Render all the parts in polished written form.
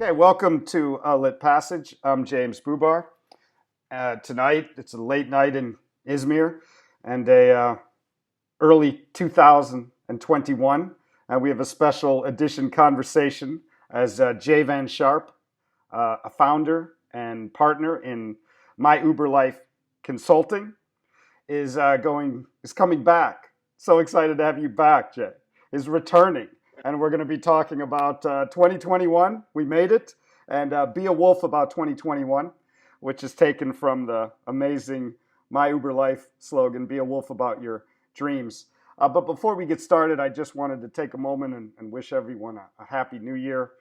Okay, welcome to Lit Passage. I'm James Bubar. Tonight, it's a late night in Izmir and a early 2021. We have a special edition conversation as Jay Van Sharp, a founder and partner in MyUberLife Consulting, is coming back. So excited to have you back, Jay. Is returning, and we're going to be talking about 2021. We made it, and be a wolf about 2021, which is taken from the amazing My Uber Life slogan: "Be a wolf about your dreams." But before we get started, I just wanted to take a moment and wish everyone a happy New Year,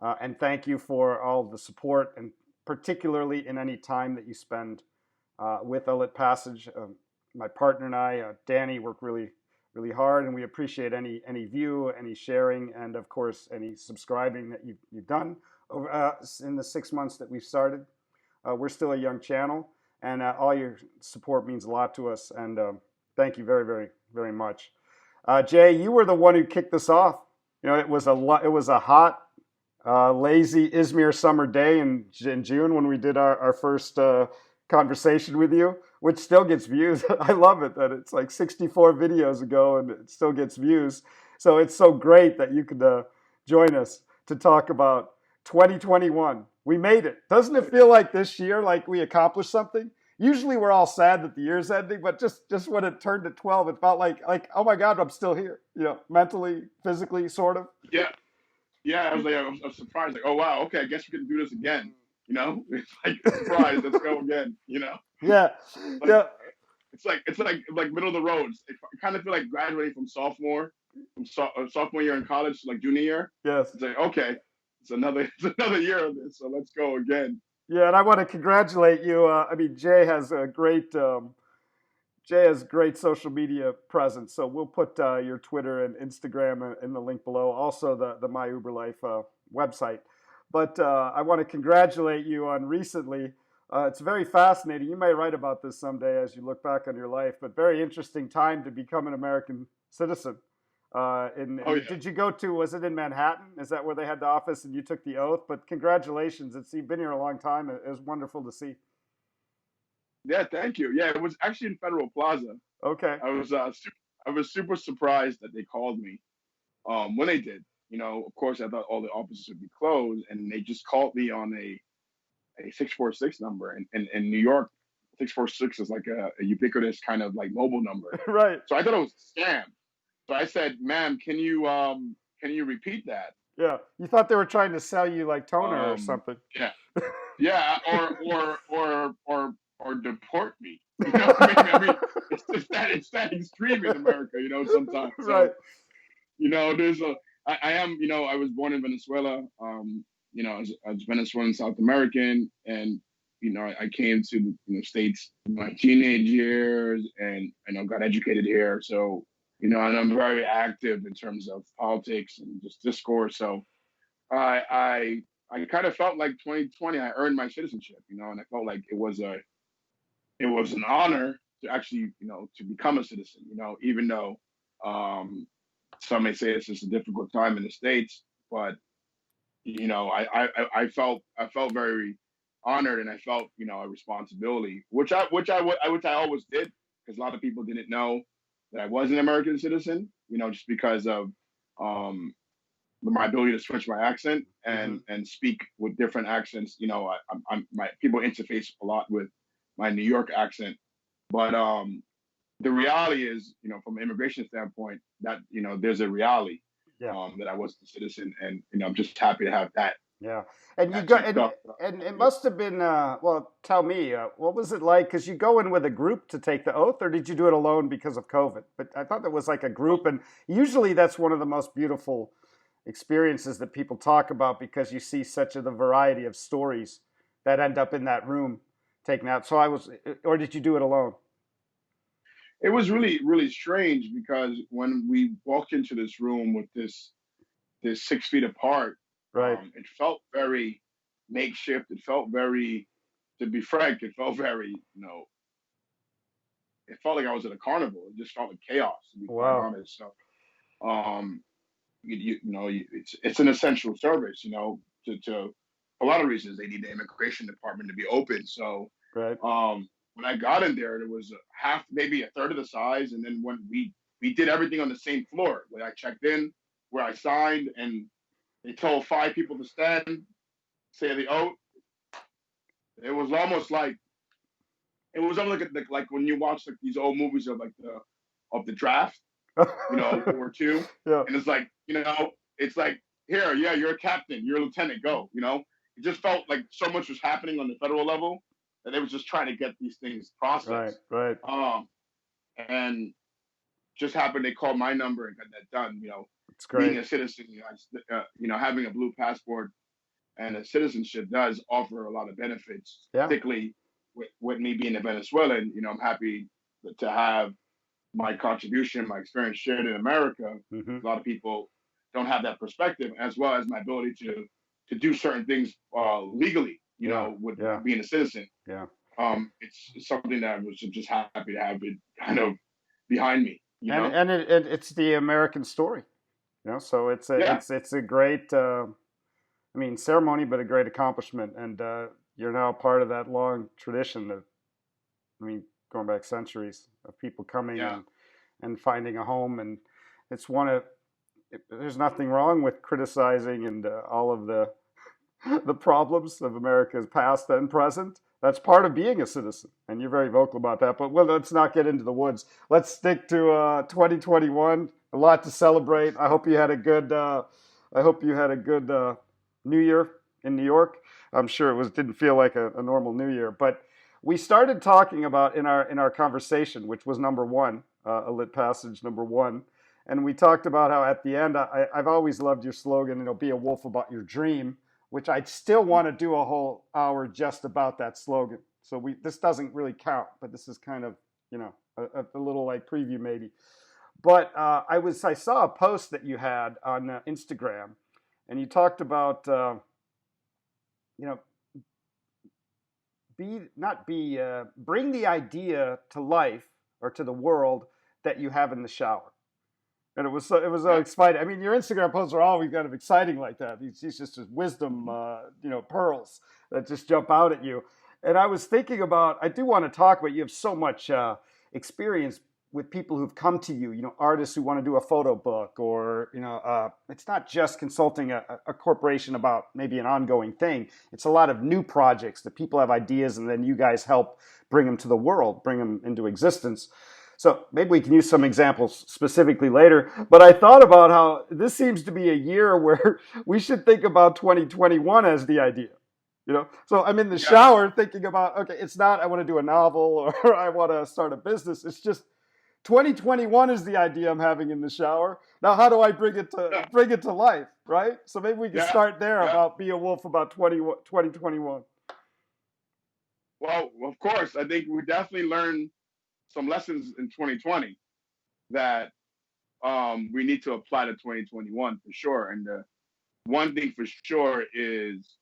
and thank you for all the support, and particularly in any time that you spend with Lit Passage. My partner and I, Danny, work really hard, and we appreciate any view, any sharing, and of course any subscribing that you've done over in the 6 months that we've started. We're still a young channel, and all your support means a lot to us. And thank you very much. Jay, you were the one who kicked this off. You know, it was a hot, lazy Izmir summer day in June when we did our first conversation with you, which still gets views. I love it that it's like 64 videos ago and it still gets views. So it's so great that you could join us to talk about 2021. We made it. Doesn't it feel like this year, like we accomplished something? Usually we're all sad that the year's ending, but just when it turned to 12, it felt like oh my God, I'm still here. You know, mentally, physically, sort of. Yeah, yeah. I was surprised. Like, oh wow, okay, I guess we can do this again. It's like surprise. Let's go again. Yeah, Like yeah. it's like middle of the roads. I kind of feel like graduating from sophomore year in college to like junior year. Yes. It's like okay, it's another year of this, so let's go again. Yeah, and I want to congratulate you. I mean, Jay has great social media presence, so we'll put your Twitter and Instagram in the link below. Also, the My Uber Life website. But I want to congratulate you on recently. It's very fascinating. You may write about this someday as you look back on your life, but very interesting time to become an American citizen. Oh yeah, Did you go to? Was it in Manhattan? Is that where they had the office and you took the oath? But congratulations! You've been here a long time. It was wonderful to see. yeah. Thank you. Yeah, it was actually in Federal Plaza. Okay. I was super surprised that they called me when they did. Of course, I thought all the offices would be closed, and they just called me on a 646 number. In New York, 646 is like a ubiquitous kind of like mobile number. Right. So I thought it was a scam. So I said, "Ma'am, can you repeat that?" Yeah. You thought they were trying to sell you like toner or Um, something. yeah, yeah, or deport me. You know what I mean? It's that extreme in America. Sometimes. Right. So there's I am, I was born in Venezuela. As Venezuelan South American, and I came to the States in my teenage years, and got educated here. So and I'm very active in terms of politics and just discourse. So I kind of felt like 2020, I earned my citizenship, and I felt like it was an honor to actually, to become a citizen, even though um, some may say it's just a difficult time in the States, but I felt very honored, and I felt a responsibility, which I always did, because a lot of people didn't know that I was an American citizen, just because of um, my ability to switch my accent Hmm. and speak with different accents. My people interface a lot with my New York accent, but the reality is, from an immigration standpoint, that there's a reality Yeah. that I was a citizen, and I'm just happy to have that Yeah. And you that go checked off. and it Yeah. must have been well, tell me, what was it like? Because you go in with a group to take the oath, or did you do it alone because of COVID? But I thought there was like a group, and usually that's one of the most beautiful experiences that people talk about because you see such a the variety of stories that end up in that room taken out. So I was, or did you do it alone? It was really, really strange, because when we walked into this room with this 6 feet apart, Right. it felt very makeshift. It felt very, to be frank, it felt very, it felt like I was at a carnival. It just felt like chaos, to be quite Wow. honest. So, um, it's an essential service, to a lot of reasons. They need the immigration department to be open. So Right. when I got in there, there was half, maybe a third of the size, and then when we did everything on the same floor. When I checked in, where I signed, and they told 5 people to stand, say the oath. It was almost like it was almost like when you watch like these old movies of like the draft, War II, Yeah. and it's like it's like here, yeah, you're a captain, you're a lieutenant, go. It just felt like so much was happening on the federal level that they was just trying to get these things Right. processed. Right. And just happened they called my number and got that done. It's Being great. a citizen, having a blue passport and a citizenship does offer a lot of benefits, Yeah. particularly with me being a Venezuelan. I'm happy to have my contribution, my experience shared in America. Hmm. A lot of people don't have that perspective, as well as my ability to do certain things legally. Yeah. With Yeah. being a citizen. Yeah. It's something that I was just happy to have it kind of behind me. And it's the American story, So Yeah, it's a great, I mean, ceremony, but a great accomplishment, and you're now part of that long tradition of, I mean, going back centuries of people coming yeah, and finding a home, and it's one of there's nothing wrong with criticizing and all of the problems of America's past and present. That's part of being a citizen, and you're very vocal about that. But well, let's not get into the woods. Let's stick to 2021. A lot to celebrate. I hope you had a good. I hope you had a good New Year in New York. I'm sure it didn't feel like a normal New Year, but we started talking about in our conversation, which was number one, a lit passage number one, and we talked about how at the end I've always loved your slogan, be a wolf about your dream, which I'd still want to do a whole hour just about that slogan. So this doesn't really count, but this is kind of a little like preview maybe. But I saw a post that you had on Instagram, and you talked about you know be not be bring the idea to life or to the world that you have in the shower. And it was so yeah, exciting. I mean, your Instagram posts are always kind of exciting like that. These just wisdom, pearls that just jump out at you. And I was thinking about, I do want to talk about, you have so much experience with people who've come to you, artists who want to do a photo book, or, it's not just consulting a corporation about maybe an ongoing thing. It's a lot of new projects that people have ideas, and then you guys help bring them to the world, bring them into existence. So maybe we can use some examples specifically later. But I thought about how this seems to be a year where we should think about 2021 as the idea. So I'm in the yeah, shower thinking about, okay, it's not I want to do a novel or I want to start a business. It's just 2021 is the idea I'm having in the shower. Now, how do I yeah, bring it to life, right? So maybe we can yeah, start there yeah. about Be a Wolf about 2021. Well, of course, I think we definitely learned some lessons in 2020 that we need to apply to 2021 for sure. And the one thing for sure is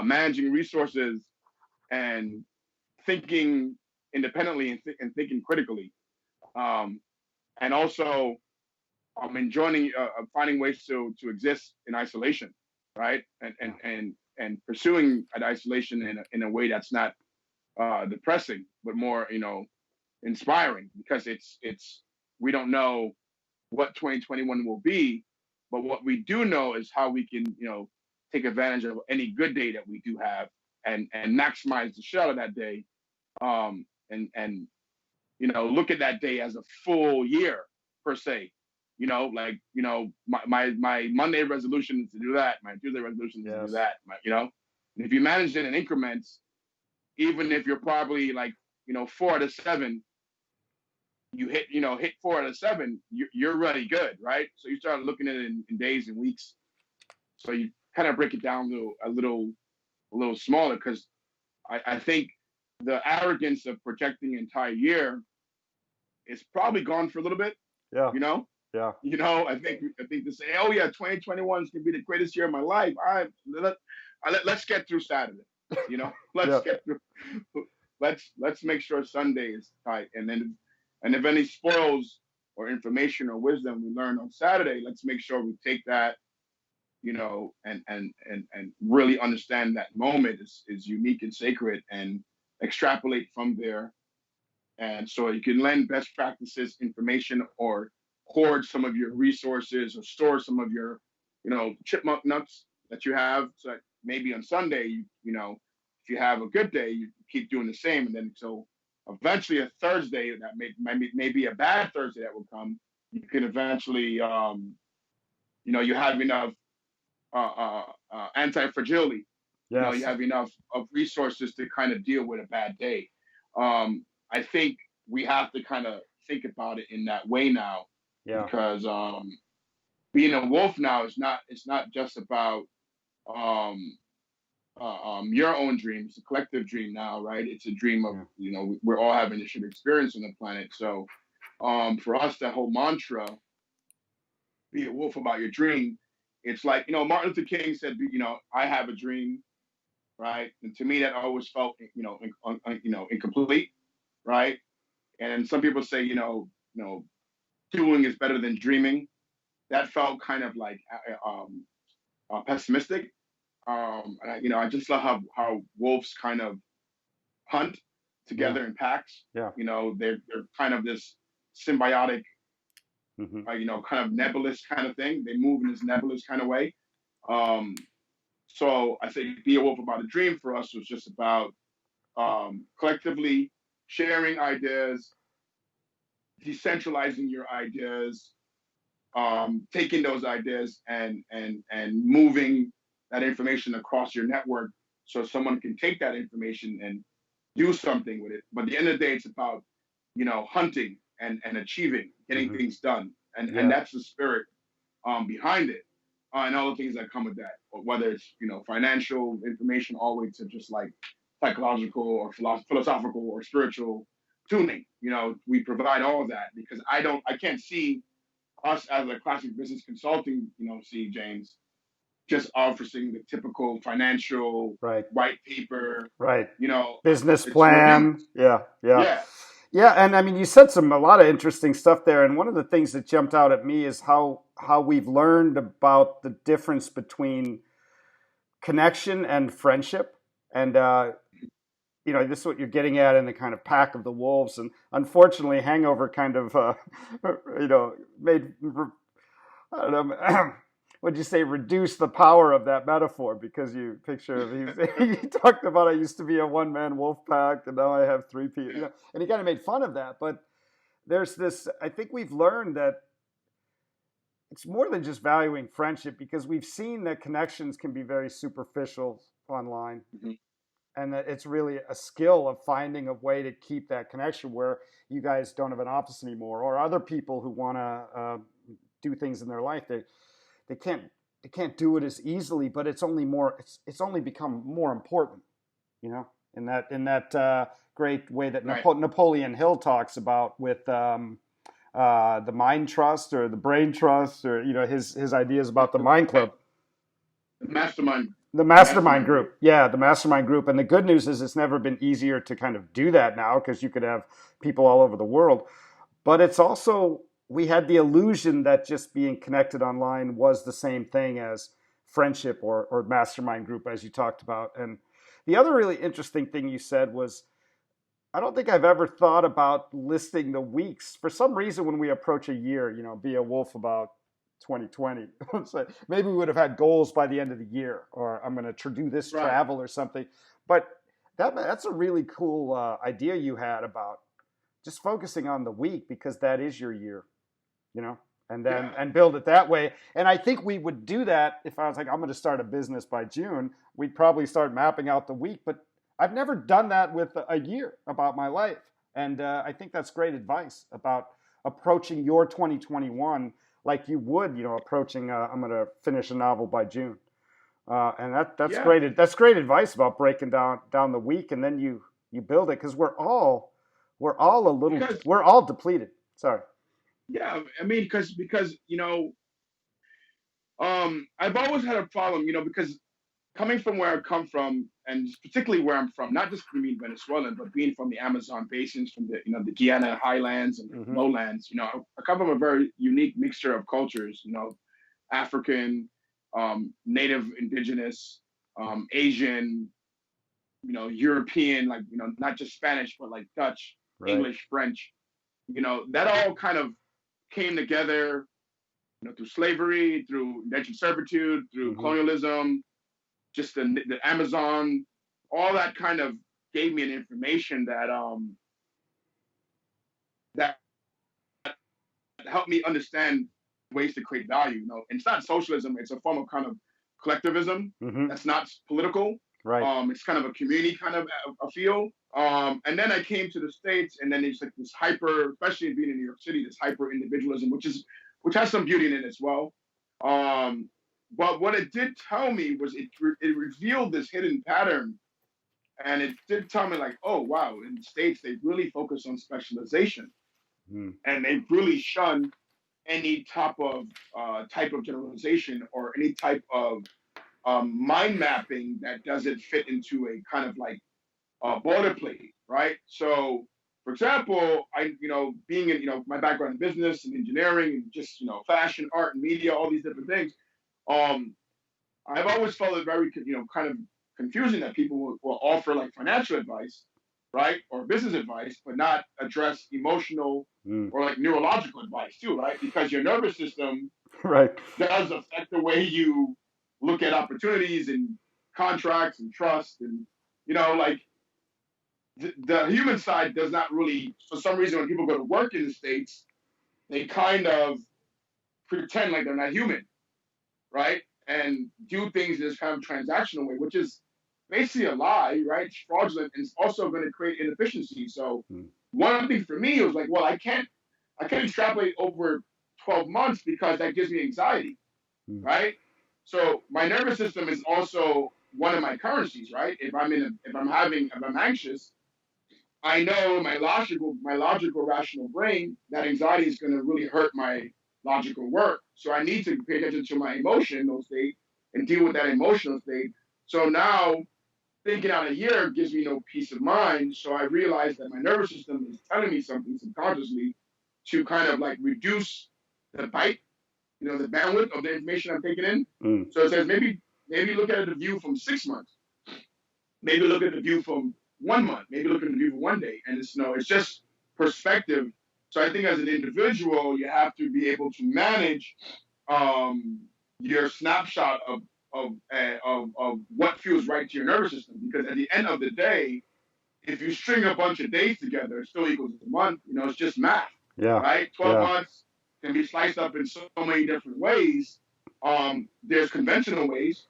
managing resources and thinking independently and thinking critically, um, and also enjoying finding ways to exist in isolation, right? And pursuing that isolation in a way that's not depressing, but more inspiring, because it's we don't know what 2021 will be, but what we do know is how we can take advantage of any good day that we do have, and maximize the shit out of that day, and look at that day as a full year per se. My Monday resolution is to do that. My Tuesday resolution is to do Yes. that. And if you manage it in increments, even if you're probably like 4 out of 7, hit 4 out of 7, you're really good, right? So you start looking at it in days and weeks. So you kind of break it down to a little smaller, because I think the arrogance of projecting an entire year is probably gone for a little bit. Yeah. You know, Yeah. I think to say, oh yeah, 2021 is gonna be the greatest year of my life. Let's get through Saturday. Let's Yeah. get through. Let's make sure Sunday is tight, and if any spoils or information or wisdom we learn on Saturday, let's make sure we take that, and really understand that moment is unique and sacred, and extrapolate from there. And so you can lend best practices, information, or hoard some of your resources, or store some of your, chipmunk nuts that you have. So that maybe on Sunday, if you have a good day, you keep doing the same. And then so eventually a Thursday that may be a bad Thursday that will come, you can eventually, you have enough anti-fragility. You Yes. have enough of resources to kind of deal with a bad day. I think we have to kind of think about it in that way now, Yeah. because being a wolf now is not. It's not just about um, your own dream. It's a collective dream now, right? It's a dream of, Yeah. we're all having this shared experience on the planet. So for us, that whole mantra, be a wolf about your dream. It's like, Martin Luther King said, I have a dream, right? And to me, that always felt, incomplete, right? And some people say, doing is better than dreaming. That felt kind of like pessimistic. I just love how wolves kind of hunt Yeah. together in packs. Yeah. They're kind of this symbiotic, Hmm. kind of nebulous kind of thing. They move in this nebulous kind of way. Um, so I think Be a Wolf About a Dream for us was just about collectively sharing ideas, decentralizing your ideas, taking those ideas and moving that information across your network, so someone can take that information and do something with it. But at the end of the day, it's about hunting and achieving, getting Hmm. things done, and Yeah. that's the spirit behind it, and all the things that come with that. Whether it's financial information, all the way to just like psychological or philosophical or spiritual tuning. We provide all of that, because I can't see us as a classic business consulting, see James, just offering the typical financial Right. white paper, Right. you know, Business it's reviews. plan. Yeah. Yeah. Yeah. Yeah, and I mean, you said a lot of interesting stuff there, and one of the things that jumped out at me is how we've learned about the difference between connection and friendship, and this is what you're getting at in the kind of pack of the wolves, and unfortunately, Hangover kind of made I don't know. Would you say reduce the power of that metaphor, because you picture he talked about I used to be a one man wolf pack and now I have three people, Yeah. and he kind of made fun of that. But there's this. I think we've learned that it's more than just valuing friendship, because we've seen that connections can be very superficial online, Mhm. and that it's really a skill of finding a way to keep that connection where you guys don't have an office anymore, or other people who want to do things in their life. They can't they can't do it as easily, but it's only become more important, you know, in that great way that Right. Napoleon Hill talks about with the mind trust or the brain trust, or his ideas about the mind club. The mastermind. The The mastermind mastermind group. group. Yeah, the mastermind group. And the good news is it's never been easier to kind of do that now, because you could have people all over the world. But it's also, we had the illusion that just being connected online was the same thing as friendship or mastermind group, as you talked about. And the other really interesting thing you said was, I don't think I've ever thought about listing the weeks. For some reason, when we approach a year, be a wolf about 2020. So maybe we would have had goals by the end of the year, or I'm going to do this Right. travel or something. But that's a really cool idea you had about just focusing on the week, because that is your year, and then Yeah. and build it that way. And I think we would do that if I was like, I'm going to start a business by June. We'd probably start mapping out the week, but I've never done that with a year about my life. And I think that's great advice about approaching your 2021 like you would, approaching. I'm going to finish a novel by June, and that's Yeah. great. That's great advice about breaking down the week, and then you build it, because Because we're all depleted. Sorry. yeah, I mean, because I've always had a problem, because coming from where I come from, and particularly where I'm from, not just being Venezuelan, but being from the Amazon basins, from the the Guiana highlands and the Hmm. lowlands. I come from a very unique mixture of cultures. African, Native, indigenous, Asian, European, like, not just Spanish, but like Dutch, Right. English, French, that all kind of came together, through slavery, through indentured servitude, through Mm-hmm. colonialism, just the Amazon, all that kind of gave me an information that helped me understand ways to create value. And it's not socialism; it's a form of kind of collectivism Mm-hmm. that's not political. Right. It's kind of a community kind of a feel. And then I came to the States, and then it's like this hyper, especially being in New York City, this hyper individualism, which has some beauty in it as well. Um, but what it did tell me was it revealed this hidden pattern, and it did tell me like, oh wow, in the States they really focus on specialization, Mm. and they really shun any type of generalization or any type of mind mapping that doesn't fit into a kind of like boilerplate, right? So, for example, being in, my background in business and engineering and just, fashion, art, and media, all these different things, um, I've always felt it very, kind of confusing that people will offer like financial advice, right, or business advice, but not address emotional Mm. or like neurological advice too, right? Because your nervous system Right. does affect the way you look at opportunities and contracts and trust, and like the human side does not really, for some reason, when people go to work in the States, they kind of pretend like they're not human, right? And do things in this kind of transactional way, which is basically a lie, right? It's fraudulent, and it's also going to create inefficiency. So Mm. one thing for me was like, well, I can't extrapolate over 12 months because that gives me anxiety, Mm. right? So my nervous system is also one of my currencies, right? If I'm anxious, I know my logical rational brain that anxiety is going to really hurt my logical work. So I need to pay attention to my emotional state and deal with that emotional state. So now thinking out a year gives me no peace of mind. So I realize that my nervous system is telling me something subconsciously to kind of like reduce the bite, the bandwidth of the information I'm taking in. Mm. So it says maybe look at the view from 6 months, maybe look at the view from 1 month, maybe look at the view from one day, and it's just perspective. So I think as an individual, you have to be able to manage um, your snapshot of what feels right to your nervous system, because at the end of the day, if you string a bunch of days together, it still equals a month. It's just math, Yeah. right? 12 Yeah. months can be sliced up in so many different ways. There's conventional ways,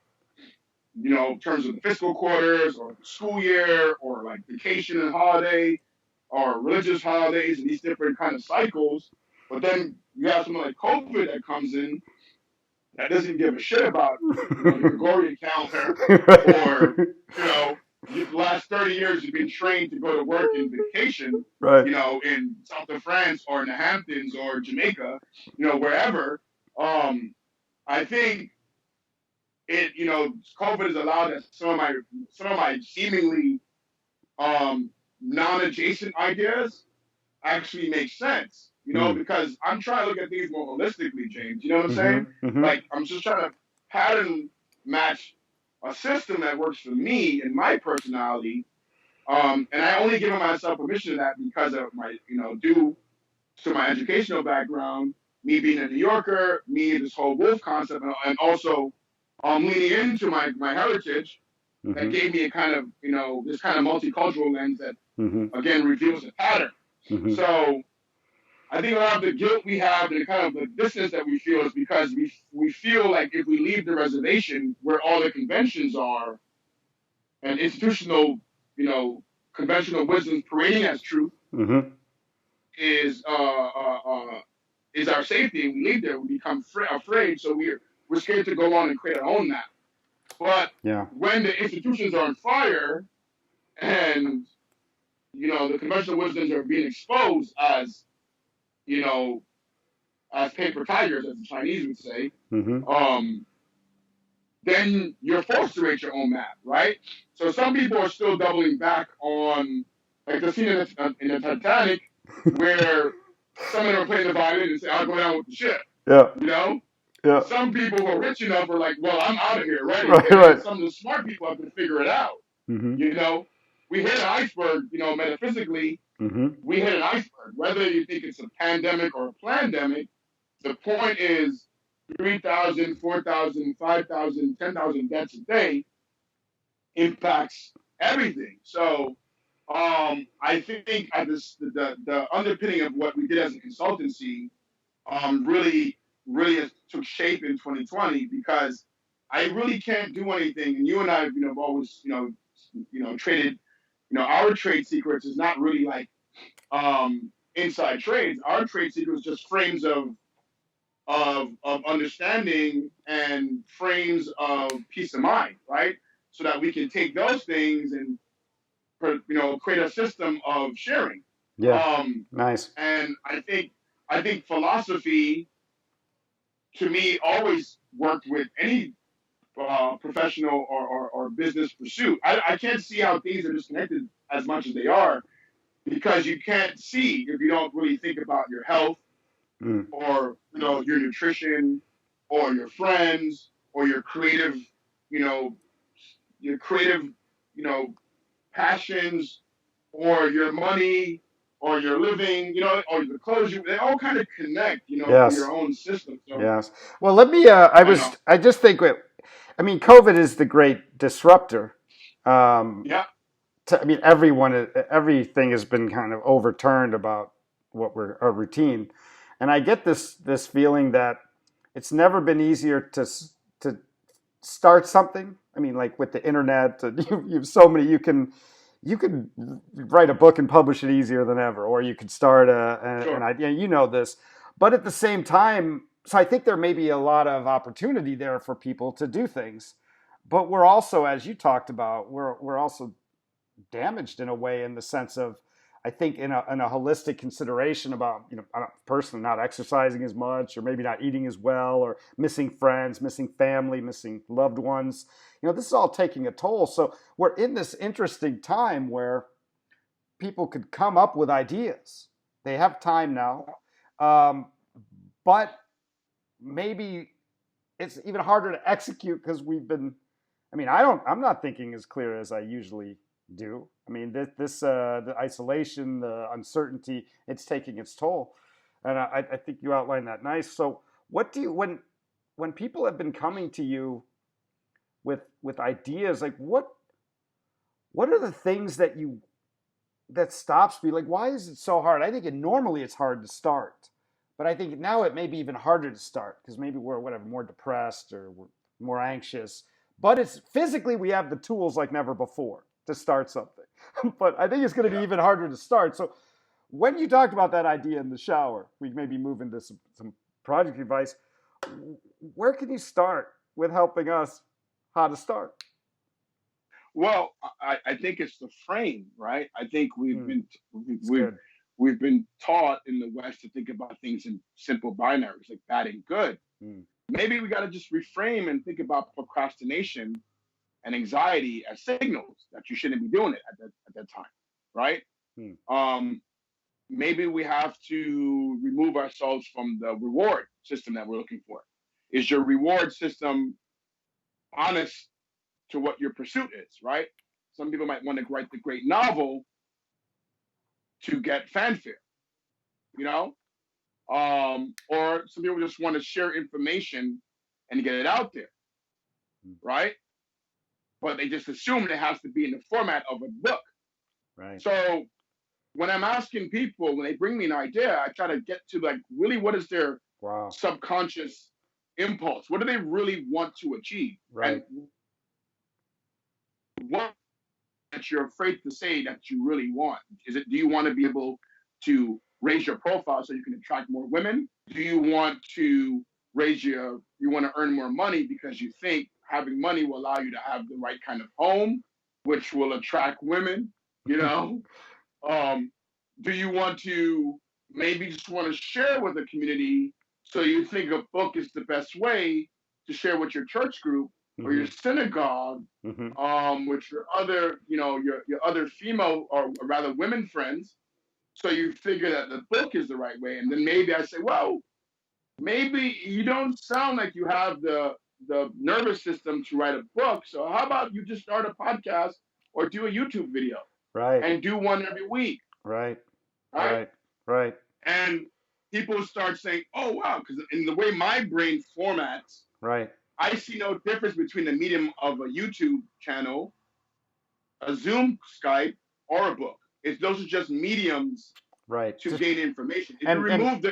in terms of the fiscal quarters or the school year or like vacation and holiday or religious holidays and these different kind of cycles. But then you have something like COVID that comes in that doesn't give a shit about, the Gregorian calendar, or, the last 30 years you've been trained to go to work and vacation, Right. in south of France or in the Hamptons or Jamaica, wherever. I think COVID has allowed that some of my seemingly non-adjacent ideas actually make sense. Mm. Because I'm trying to look at things more holistically, James. You know what I'm saying? Mm-hmm. Mm-hmm. Like I'm just trying to pattern match a system that works for me and my personality. And I only given myself permission to that because of my, due to my educational background, me being a New Yorker, me this whole wolf concept, and also leaning into my heritage that Mm-hmm. gave me a kind of, this kind of multicultural lens that, Mm-hmm. again, reveals a pattern. Mm-hmm. So I think a lot of the guilt we have and kind of the distance that we feel is because we feel like if we leave the reservation where all the conventions are and institutional, conventional wisdom parading as truth Mm-hmm. is our safety, and we leave there, we become afraid. So we're scared to go on and create our own map. But Yeah. when the institutions are on fire and the conventional wisdoms are being exposed you know as paper tigers, as the Chinese would say, Mm-hmm. then you're forced to create your own map, right? So some people are still doubling back on, like the scene in the Titanic, where someone were playing the violin and say, "I'll go down with the ship," Yeah. you know. Yeah. Some people who are rich enough are like, well, I'm out of here already. Right. And then Right. some of the smart people have to figure it out. Mm-hmm. You know, we hit an iceberg, metaphysically, Mm-hmm. we hit an iceberg. Whether you think it's a pandemic or a plandemic, the point is 3,000, 4,000, 5,000, 10,000 deaths a day impacts everything. So I think the underpinning of what we did as a consultancy really took shape in 2020 because I really can't do anything. And you and I, have always, traded, our trade secrets is not really like inside trades. Our trade secrets just frames of understanding and frames of peace of mind, right? So that we can take those things and create a system of sharing. Yeah. Um, Nice. and I think philosophy to me always worked with any professional or business pursuit. I can't see how things are disconnected as much as they are because you can't see if you don't really think about your health Mm. or your nutrition or your friends or you know your creative you know passions or your money or your living, or the clothes they all kind of connect, to your Yes. own system. So Yes. Well, let me. I know. I just think. I mean, COVID is the great disruptor. Um, Yeah. I mean, everything has been kind of overturned about what we're our routine, and I get this feeling that it's never been easier to start something. I mean, like with the internet, you have so many. You can write a book and publish it easier than ever, or you could start an Sure. idea. You know this, but at the same time, so I think there may be a lot of opportunity there for people to do things. But we're also, as you talked about, we're also damaged in a way in the sense of I think in a holistic consideration about personally not exercising as much or maybe not eating as well or missing friends, missing family, missing loved ones. This is all taking a toll. So we're in this interesting time where people could come up with ideas. They have time now, um, but maybe it's even harder to execute because we've been. I mean, I'm not thinking as clear as I usually do. I mean, the isolation, the uncertainty, it's taking its toll, and I think you outlined that nice. So, what do you when people have been coming to you with ideas, like what are the things that stops me? Like, why is it so hard? I think normally it's hard to start, but I think now it may be even harder to start because maybe we're whatever more depressed or we're more anxious. But it's physically we have the tools like never before to start something. But I think it's going to be Yeah. even harder to start. So when you talked about that idea in the shower, we maybe move into some project advice. Where can you start with helping us how to start? Well, I think it's the frame, right? I think Hmm, it's we've good. we've been taught in the West to think about things in simple binaries, like bad and good. Hmm, Maybe we got to just reframe and think about procrastination and anxiety as signals that you shouldn't be doing it at that time, right? hmm, Um, Maybe we have to remove ourselves from the reward system that we're looking for. Is your reward system honest to what your pursuit is, right? Some people might want to write the great novel to get fanfare, you know? Or some people just want to share information and get it out there, hmm. right? But they just assume it has to be in the format of a book. Right. So when I'm asking people, when they bring me an idea, I try to get to like really what is their Wow. subconscious impulse? What do they really want to achieve? And Right. what that you're afraid to say that you really want? Is it, do you want to be able to raise your profile so you can attract more women? Do you want to you want to earn more money because you think having money will allow you to have the right kind of home, which will attract women, you know? Um, do you want to maybe just want to share with the community so you think a book is the best way to share with your church group or Mm-hmm. your synagogue, Mm-hmm. with your other, your other female or rather women friends. So you figure that the book is the right way. And then maybe I say, well, maybe you don't sound like you have the nervous system to write a book. So how about you just start a podcast or do a YouTube video Right. and do one every week, Right. right? Right. Right. And people start saying, "Oh wow," because in the way my brain formats, Right. I see no difference between the medium of a YouTube channel, a Zoom, Skype, or a book. It's those are just mediums Right. to Just gain information. If you and remove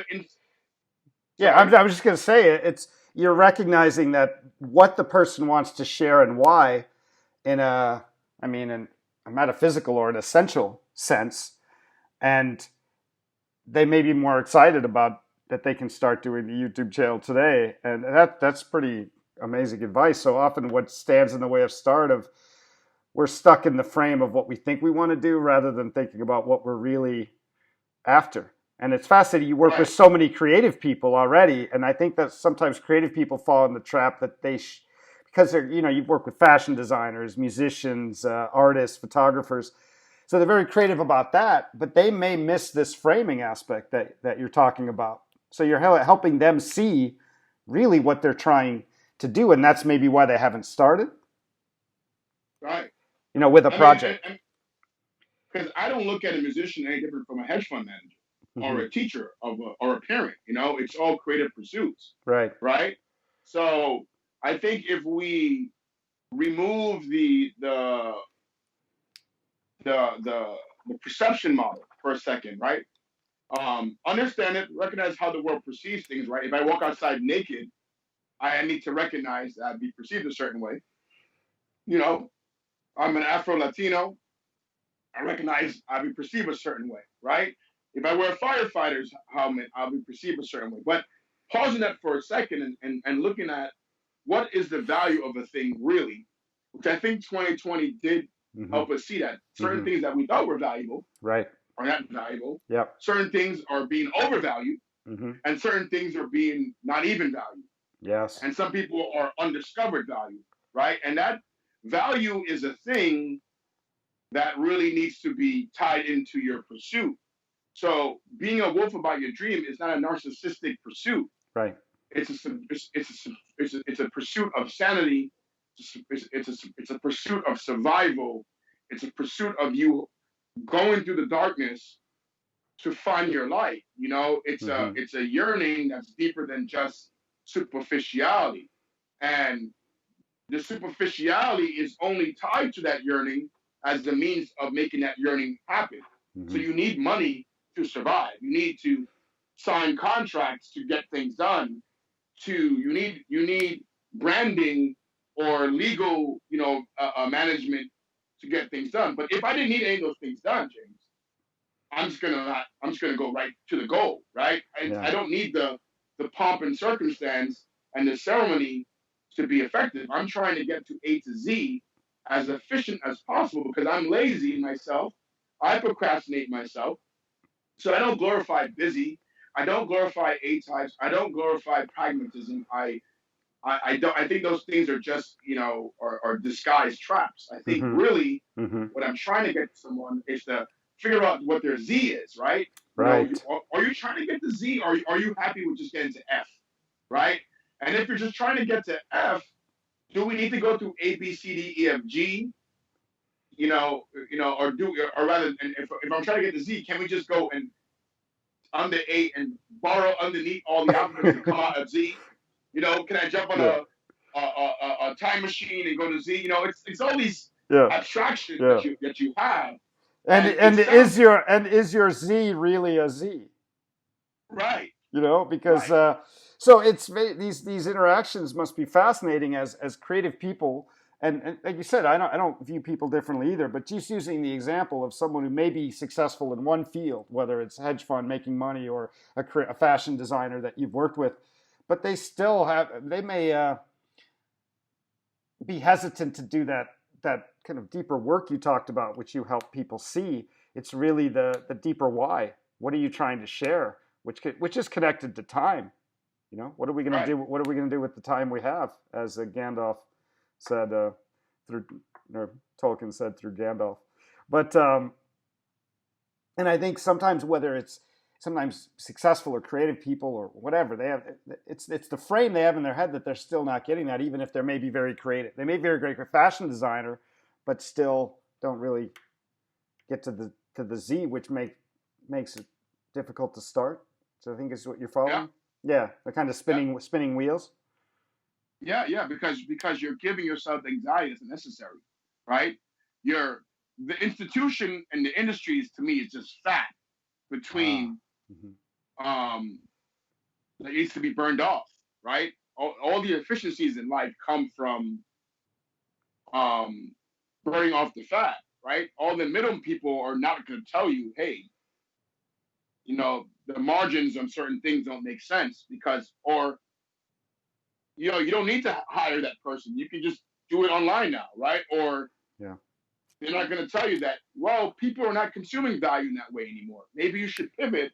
yeah, sorry, I was just going to say it's you're recognizing that what the person wants to share and why in a I mean in a metaphysical or an essential sense, and they may be more excited about that they can start doing the YouTube channel today, and that's pretty amazing advice. So often, what stands in the way of start of we're stuck in the frame of what we think we want to do rather than thinking about what we're really after. And it's fascinating. You work with right, so many creative people already, and I think that sometimes creative people fall in the trap that because they're you've worked with fashion designers, musicians, artists, photographers, so they're very creative about that, but they may miss this framing aspect that you're talking about. So you're helping them see really what they're trying to do, and that's maybe why they haven't started, right. with a I mean, project. because I don't look at a musician any different from a hedge fund manager or Mm-hmm. a teacher or a parent. It's all creative pursuits, Right. right? So I think if we remove the perception model for a second, right? Understand it, recognize how the world perceives things, right? If I walk outside naked, I need to recognize that I'd be perceived a certain way. You know, I'm an Afro Latino. I recognize I'll be perceived a certain way, right? If I wear a firefighter's helmet, I'll be perceived a certain way. But pausing that for a second and looking at what is the value of a thing really, which I think 2020 did Mm-hmm. help us see that certain Mm-hmm. things that we thought were valuable Right. are not valuable. Yep. Certain things are being overvalued, Mm-hmm. and certain things are being not even valued. Yes. And some people are undiscovered value, right? And that value is a thing that really needs to be tied into your pursuit. So being a wolf about your dream is not a narcissistic pursuit. Right. It's a pursuit of sanity. It's a pursuit of survival. It's a pursuit of you going through the darkness to find your light. It's a Mm-hmm. it's a yearning that's deeper than just superficiality, and the superficiality is only tied to that yearning as the means of making that yearning happen. So Mm-hmm. you need money to survive. You need to sign contracts to get things done. You need branding or legal, management to get things done. But if I didn't need any of those things done, James, I'm just gonna go right to the goal, right? I Yeah. don't need the pomp and circumstance and the ceremony to be effective. I'm trying to get to A to Z as efficient as possible because I'm lazy myself. I procrastinate myself. So I don't glorify busy. I don't glorify A types. I don't glorify pragmatism. I don't. I think those things are just are disguised traps. I think Mm-hmm. really Mm-hmm. what I'm trying to get to someone is to figure out what their Z is, right? Right. Are you trying to get to Z, or are you happy with just getting to F, right? And if you're just trying to get to F, do we need to go through A, B, C, D, E, F, G? Or rather, and if I'm trying to get to Z, can we just go and under A and borrow underneath all the alphabets to come out of Z? Can I jump on Yeah. a time machine and go to Z? It's all these Yeah. abstractions Yeah. that you have, And and it and sounds is your Z really a Z? right, Because right, so these interactions must be fascinating as creative people. And like you said, I don't view people differently either. But just using the example of someone who may be successful in one field, whether it's hedge fund making money or a fashion designer that you've worked with, but they may be hesitant to do that kind of deeper work you talked about, which you help people see. It's really the deeper why. What are you trying to share? Which is connected to time. What are we going to right. do? What are we going to do with the time we have? As Gandalf said through, or Tolkien said through Gandalf. But and I think sometimes whether it's sometimes successful or creative people or whatever, they have, it's the frame they have in their head that they're still not getting that, even if they may be very creative. They may be very great fashion designer, but still don't really get to the Z, which makes it difficult to start. So I think is what you're following. Yeah, they're kind of spinning wheels. Yeah, because you're giving yourself anxiety that's necessary, right? The institution and the industries to me is just fat between that needs to be burned off, right? All the efficiencies in life come from burning off the fat, right? All the middle people are not going to tell you, hey, the margins on certain things don't make sense because, or you don't need to hire that person. You can just do it online now, right? Or they're not going to tell you that, well, people are not consuming value in that way anymore. Maybe you should pivot.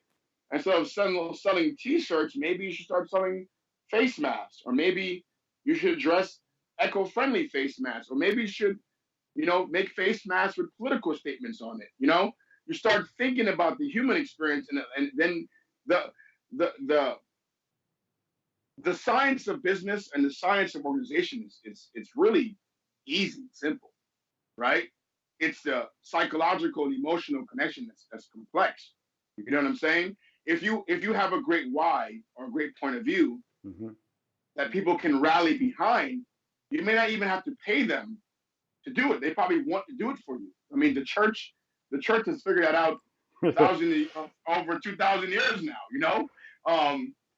Instead of selling T-shirts, maybe you should start selling face masks, or maybe you should address eco-friendly face masks, or maybe you should, make face masks with political statements on it. You start thinking about the human experience, and then the science of business and the science of organization it's really easy, simple, right? It's the psychological and emotional connection that's complex. You know what I'm saying? If you have a great why or a great point of view that people can rally behind, you may not even have to pay them to do it. They probably want to do it for you. I mean, the church has figured that out over 2,000 years now.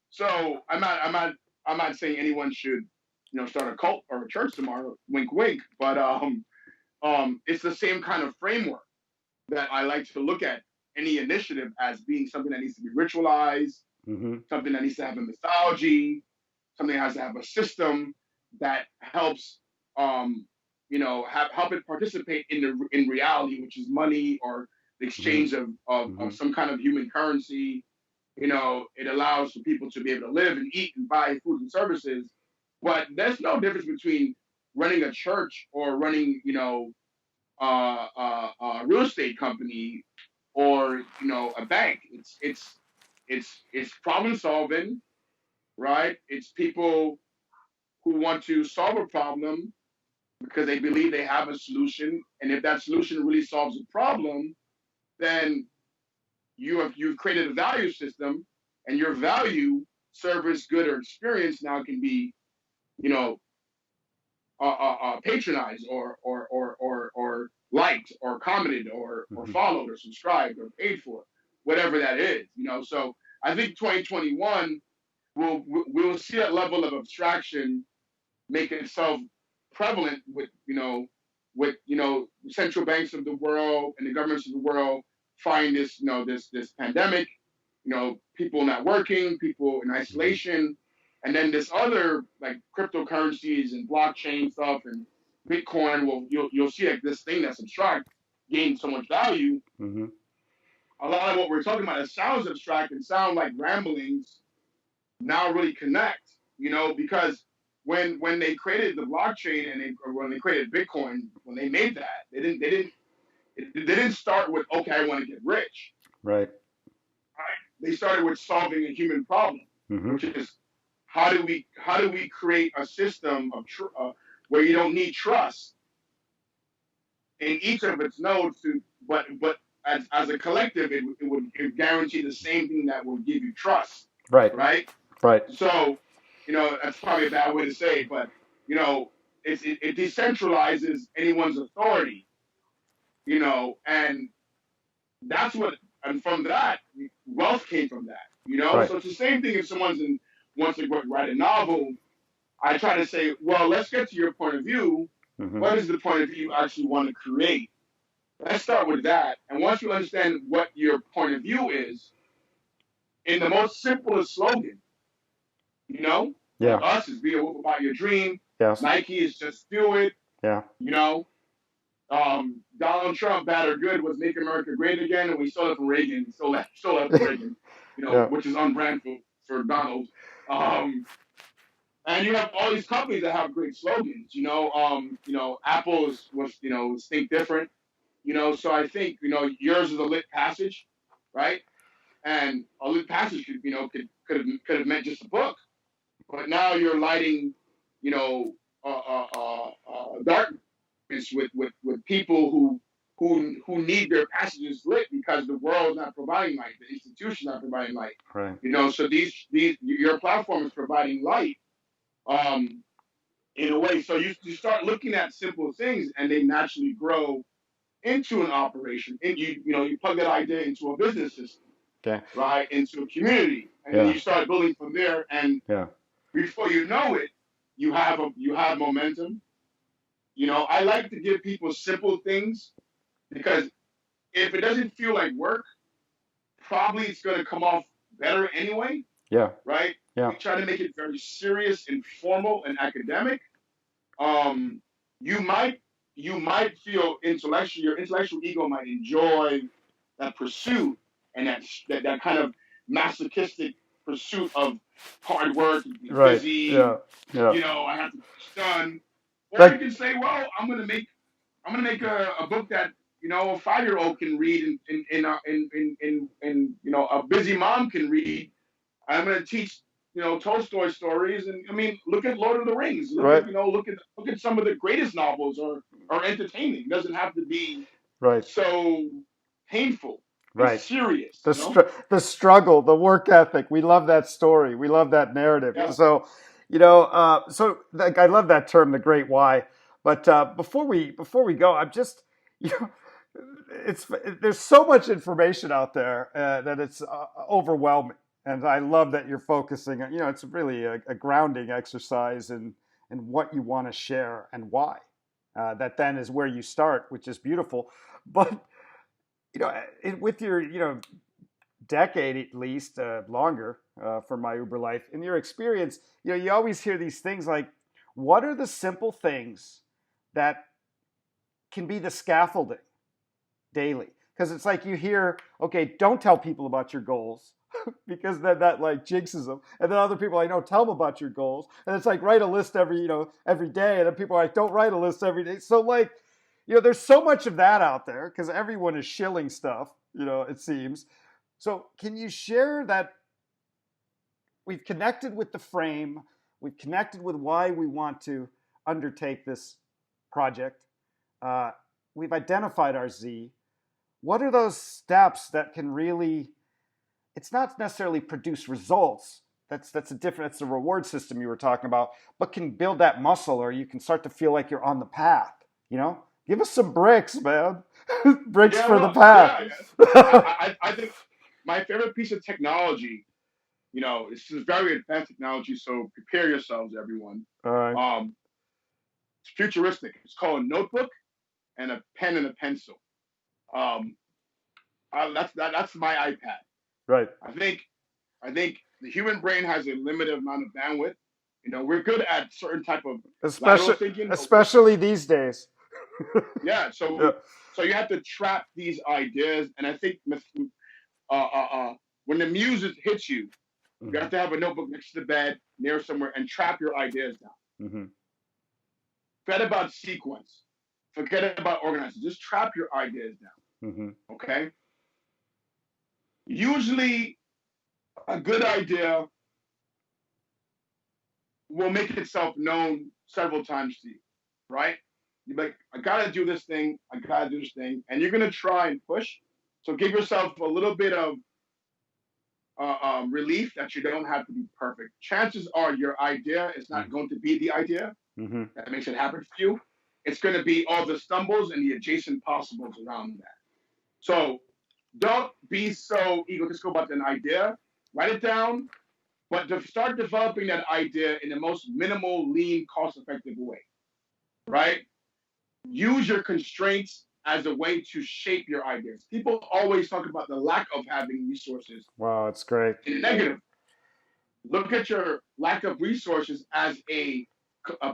So I'm not saying anyone should start a cult or a church tomorrow. Wink, wink. But it's the same kind of framework that I like to look at any initiative as being something that needs to be ritualized, something that needs to have a mythology, something that has to have a system that helps, help it participate in reality, which is money or the exchange of some kind of human currency. It allows for people to be able to live and eat and buy food and services. But there's no difference between running a church or running, a real estate company or a bank. It's problem solving, right? It's people who want to solve a problem because they believe they have a solution, and if that solution really solves a problem, then you've created a value system, and your value, service, good, or experience now can be patronized or liked or commented or followed or subscribed or paid for, whatever that is. So I think 2021 we'll see that level of abstraction make itself prevalent with central banks of the world and the governments of the world find this this pandemic, people not working, people in isolation, and then this other like cryptocurrencies and blockchain stuff and Bitcoin you'll see like this thing that's abstract gain so much value. A lot of what we're talking about, it sounds abstract and sound like ramblings, now really connect, because when they created the blockchain or when they created Bitcoin, when they made that, they didn't start with, okay, I want to get rich. Right. They started with solving a human problem, which is how do we create a system of where you don't need trust in each of its nodes but as a collective, it would guarantee the same thing that will give you trust. Right. So, that's probably a bad way to say it, but it decentralizes anyone's authority, and that's what, and from that, wealth came from that, Right. So it's the same thing if someone wants to write a novel. I try to say, well, let's get to your point of view. What is the point of view you actually want to create? Let's start with that. And once you understand what your point of view is, in the most simplest slogan, like us is be a wolf about your dream. Yes. Nike is just do it. Yeah. Donald Trump, bad or good, was make America great again, and we stole it from Reagan. Stole it from Reagan. Which is on brand for Donald. And you have all these companies that have great slogans. Apple was think different. So I think yours is a lit passage, right? And a lit passage could have meant just a book, but now you're lighting, you know, darkness with people who need their passages lit because the world's not providing light, the institution's not providing light. Right. You know, so these your platform is providing light, um, in a way. So you start looking at simple things, and they naturally grow into an operation. And you plug that idea into a business system, Okay. right, into a community, and then Yeah. you start building from there. And Yeah. before you know it, you have momentum. You know, I like to give people simple things because if it doesn't feel like work, probably it's going to come off better anyway, Yeah. right? Yeah. We try to make it very serious and formal and academic. Um, you might feel intellectual. Your intellectual ego might enjoy that pursuit and that kind of masochistic pursuit of hard work, Right. busy. Yeah. Yeah. I have to get this done. Or you Like can say, well, I'm gonna make a book that a 5-year-old can read and a busy mom can read. I'm gonna teach Tolstoy stories, and I mean, look at Lord of the Rings. right. Look at some of the greatest novels are entertaining. It doesn't have to be Right. so painful and Right. serious. The struggle, the work ethic. We love that story. We love that narrative. Yeah, So, so like, I love that term, the Great Why. But before we go, I'm just you know, it's there's so much information out there that it's overwhelming. And I love that you're focusing on. It's really a grounding exercise in what you want to share and why. That then is where you start, which is beautiful. But with your decade at least longer for MyUberLife, in your experience, you always hear these things like, what are the simple things that can be the scaffolding daily? Because it's like you hear, okay, don't tell people about your goals because then that like jinxes them. And then other people I know tell them about your goals, and it's like write a list every day, and then people are like, don't write a list every day. So like, there's so much of that out there because everyone is shilling stuff. It seems. So can you share that we've connected with the frame, we've connected with why we want to undertake this project, we've identified our Z. What are those steps that can really? It's not necessarily produce results. That's the reward system you were talking about, but can build that muscle, or you can start to feel like you're on the path. Give us some bricks, man. Bricks yeah. for the Well, path. yeah. I think my favorite piece of technology, this is very advanced technology. So prepare yourselves, everyone. All right. It's futuristic. It's called a notebook and a pen and a pencil. Um, that's my iPad. Right. I think the human brain has a limited amount of bandwidth. We're good at certain type of lateral Especially thinking, but especially these days. yeah. Yeah. So you have to trap these ideas, and I think when the muse hits you, you have Mm-hmm. to have a notebook next to the bed, near somewhere, and trap your ideas down. Mm-hmm. Forget about sequence. Forget about organizing. Just trap your ideas down. Mm-hmm. Okay. Usually, a good idea will make itself known several times to you, right? You're like, I gotta do this thing, I gotta do this thing, and you're gonna try and push. So give yourself a little bit of relief that you don't have to be perfect. Chances are your idea is not going to be the idea Mm-hmm. that makes it happen for you. It's going to be all the stumbles and the adjacent possibles around that. So don't be so egotistical about an idea. Write it down, but to start developing that idea in the most minimal, lean, cost-effective way, right? Use your constraints as a way to shape your ideas. People always talk about the lack of having resources Wow, that's great. in a negative. Look at your lack of resources as a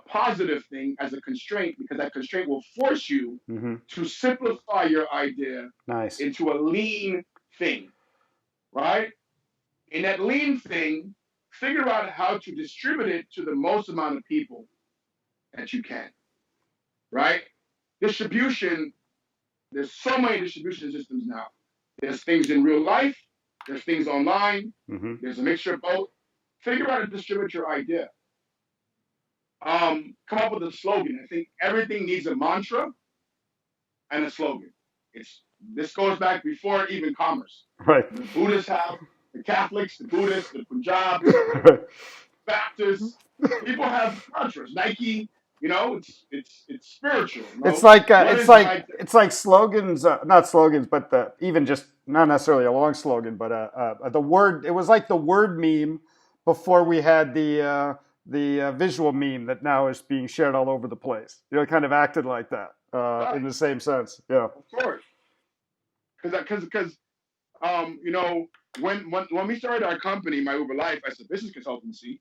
positive thing, as a constraint, because that constraint will force you Mm-hmm. to simplify your idea Nice. into a lean thing, right? In that lean thing, figure out how to distribute it to the most amount of people that you can, right? Distribution, there's so many distribution systems now. There's things in real life, There's things online. Mm-hmm. There's a mixture of both. Figure out and distribute your idea. Come up with a slogan. I think everything needs a mantra and a slogan. It's this goes back before even commerce. Right. The Buddhists have the Catholics, the Buddhists, the Punjabs, Right. Baptists. People have mantras. Nike, it's spiritual. It's like What is my it's like slogans, not slogans, but even just not necessarily a long slogan, but the word. It was like the word meme before we had the visual meme that now is being shared all over the place. It kind of acted like that in right? the same sense. Yeah. Of course, because you know, when we started our company, MyUberLife, as a business consultancy,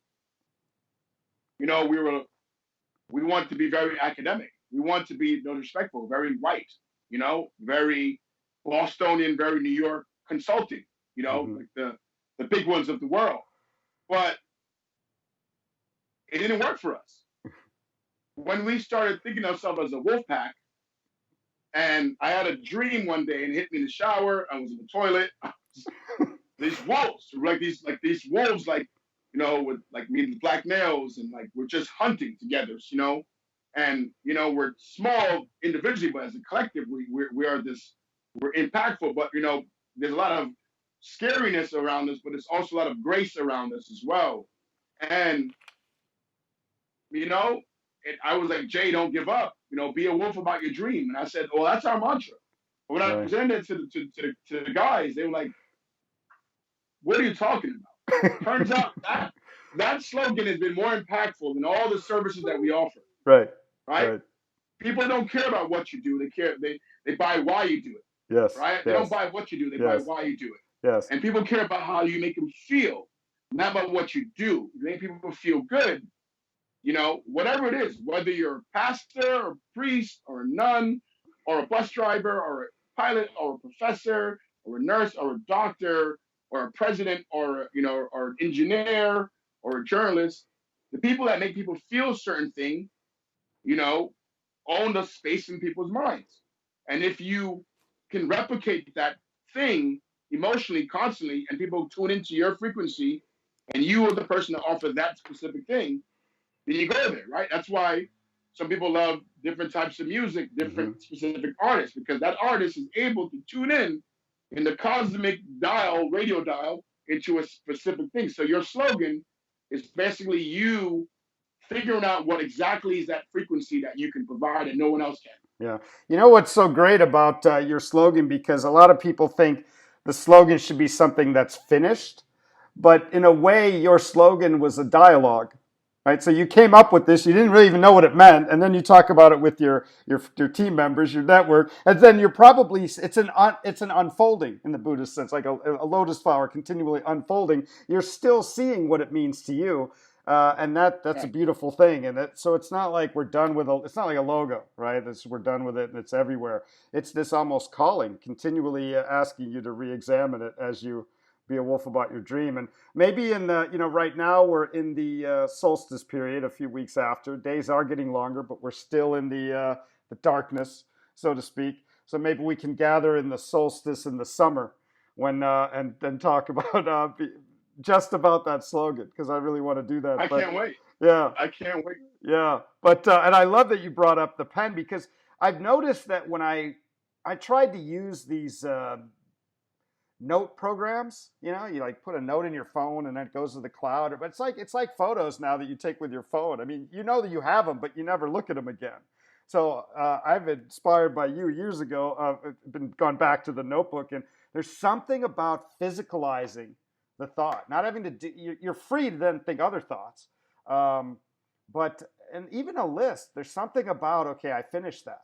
we want to be very academic. We want to be respectful, very white, very Bostonian, very New York consulting, Hmm. like the big ones of the world. But it didn't work for us. When we started thinking of ourselves as a wolf pack, and I had a dream one day and it hit me in the shower. I was in the toilet. These wolves, like these wolves, with like me with black nails, and like we're just hunting together, and we're small individually, but as a collective, we are this, we're impactful, but there's a lot of scariness around us, but there's also a lot of grace around us as well. And you know, I was like, Jay, don't give up. Be a wolf about your dream. And I said, well, that's our mantra. But when I Right. presented it to the guys, they were like, what are you talking about? Turns out that slogan has been more impactful than all the services that we offer. Right. Right? Right. People don't care about what you do. They buy why you do it. Yes. Right? They don't Yes. buy what you do. They buy Yes. why you do it. Yes. And people care about how you make them feel, not about what you do. You make people feel good, whatever it is, whether you're a pastor or priest or a nun or a bus driver or a pilot or a professor or a nurse or a doctor or a president or or an engineer or a journalist, the people that make people feel a certain thing, you know, own the space in people's minds. And if you can replicate that thing emotionally constantly and people tune into your frequency and you are the person to offer that specific thing, then you go there, right? That's why some people love different types of music, Hmm. different specific artists, because that artist is able to tune in the cosmic dial, radio dial, into a specific thing. So your slogan is basically you figuring out what exactly is that frequency that you can provide and no one else can. Yeah. You know what's so great about your slogan? Because a lot of people think the slogan should be something that's finished, but in a way, your slogan was a dialogue, right? So you came up with this, you didn't really even know what it meant, and then you talk about it with your team members, your network, and then you're probably it's an unfolding in the Buddhist sense, like a lotus flower continually unfolding. You're still seeing what it means to you, and that's a Right. beautiful thing. And so it's not like we're done with it's not like a logo, right? We're done with it and it's everywhere. It's this almost calling, continually asking you to re-examine it as you be a wolf about your dream. And maybe in the right now we're in the solstice period, a few weeks after. Days are getting longer, but we're still in the darkness, so to speak. So maybe we can gather in the solstice in the summer when and then talk about just about that slogan because I really want to do that. I But can't wait. yeah, I can't wait. yeah. But and I love that you brought up the pen because I've noticed that when I tried to use these note programs, you like put a note in your phone and then it goes to the cloud. But it's like photos now that you take with your phone. I mean, you know that you have them, but you never look at them again. So I've been inspired by you years ago. Been gone back to the notebook, and there's something about physicalizing the thought, not having to. You're free to then think other thoughts, um, but and even a list. There's something about okay, I finished that.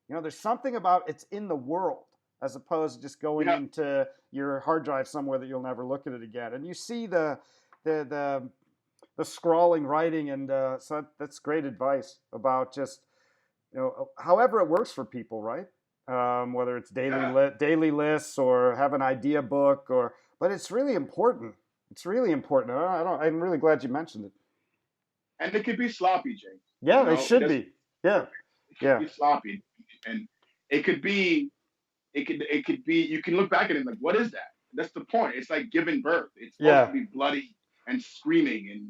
There's something about it's in the world as opposed to just going Yeah. into your hard drive somewhere that you'll never look at it again. And you see the the, the scrawling writing, and so that's great advice about just however it works for people, right? Whether it's Yeah. daily lists or have an idea book, but it's really important. It's really important. I'm really glad you mentioned it. And it could be sloppy, James. Yeah, it It should doesn't be. Yeah, it could yeah, be sloppy. And it could be you can look back at it like, what is that? that's the point. It's like giving birth. It's supposed to Yeah, be bloody and screaming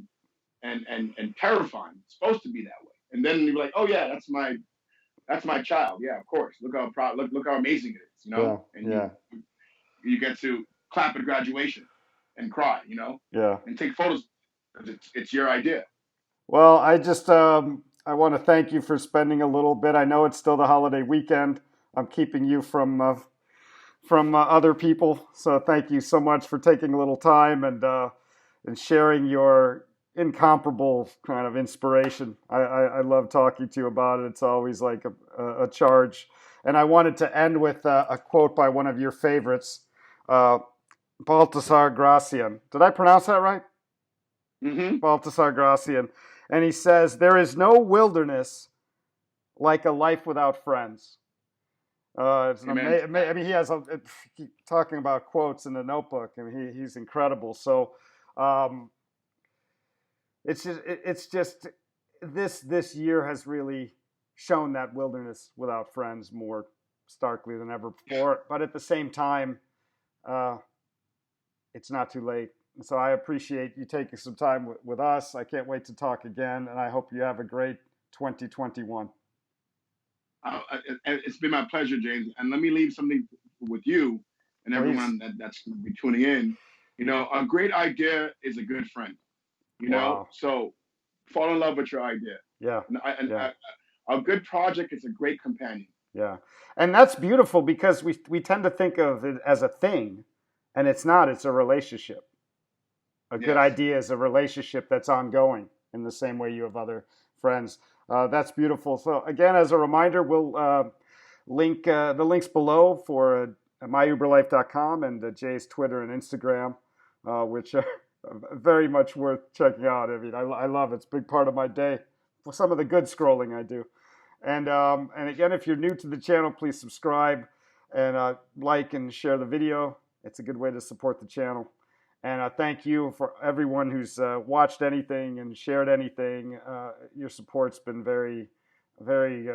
and terrifying. It's supposed to be that way. And then you're like, oh yeah, that's my child. Yeah, of course. Look how proud. Look how amazing it is. yeah, And yeah, you get to clap at graduation and cry. yeah. And take photos. It's your idea. Well, I want to thank you for spending a little bit. I know it's still the holiday weekend. I'm keeping you from other people, so thank you so much for taking a little time and sharing your incomparable kind of inspiration. I love talking to you about it. It's always like a charge. And I wanted to end with a quote by one of your favorites, uh, Baltasar Gracian. Did I pronounce that right? Mm-hmm. Baltasar Gracian. And he says, "There is no wilderness like a life without friends." It's an Amen. I mean, he has talking about quotes in the notebook. I mean, he's incredible. So um, it's just this year has really shown that wilderness without friends more starkly than ever before. But at the same time, uh, it's not too late. So I appreciate you taking some time with us. I can't wait to talk again, and I hope you have a great 2021. It's been my pleasure, James. And let me leave something with you and Please. everyone that's going to be tuning in. A great idea is a good friend. Wow. So fall in love with your idea. Yeah. Yeah. A good project is a great companion. Yeah. And that's beautiful because we tend to think of it as a thing, and it's not, it's a relationship. A good Yes. idea is a relationship that's ongoing in the same way you have other friends. That's beautiful. So, again, as a reminder, we'll link the links below for myuberlife.com and Jay's Twitter and Instagram, which are very much worth checking out. I mean, I love it. It's a big part of my day for some of the good scrolling I do. And again, if you're new to the channel, please subscribe and like and share the video. It's a good way to support the channel. And thank you for everyone who's watched anything and shared anything. Your support's been very, very,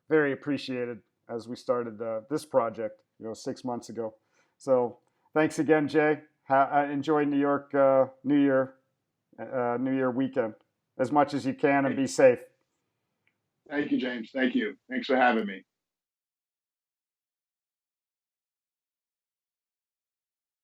very appreciated as we started this project, 6 months ago. So thanks again, Jay. Enjoy New York New Year weekend as much as you can and Hey, be safe. thank you, James. Thank you. Thanks for having me.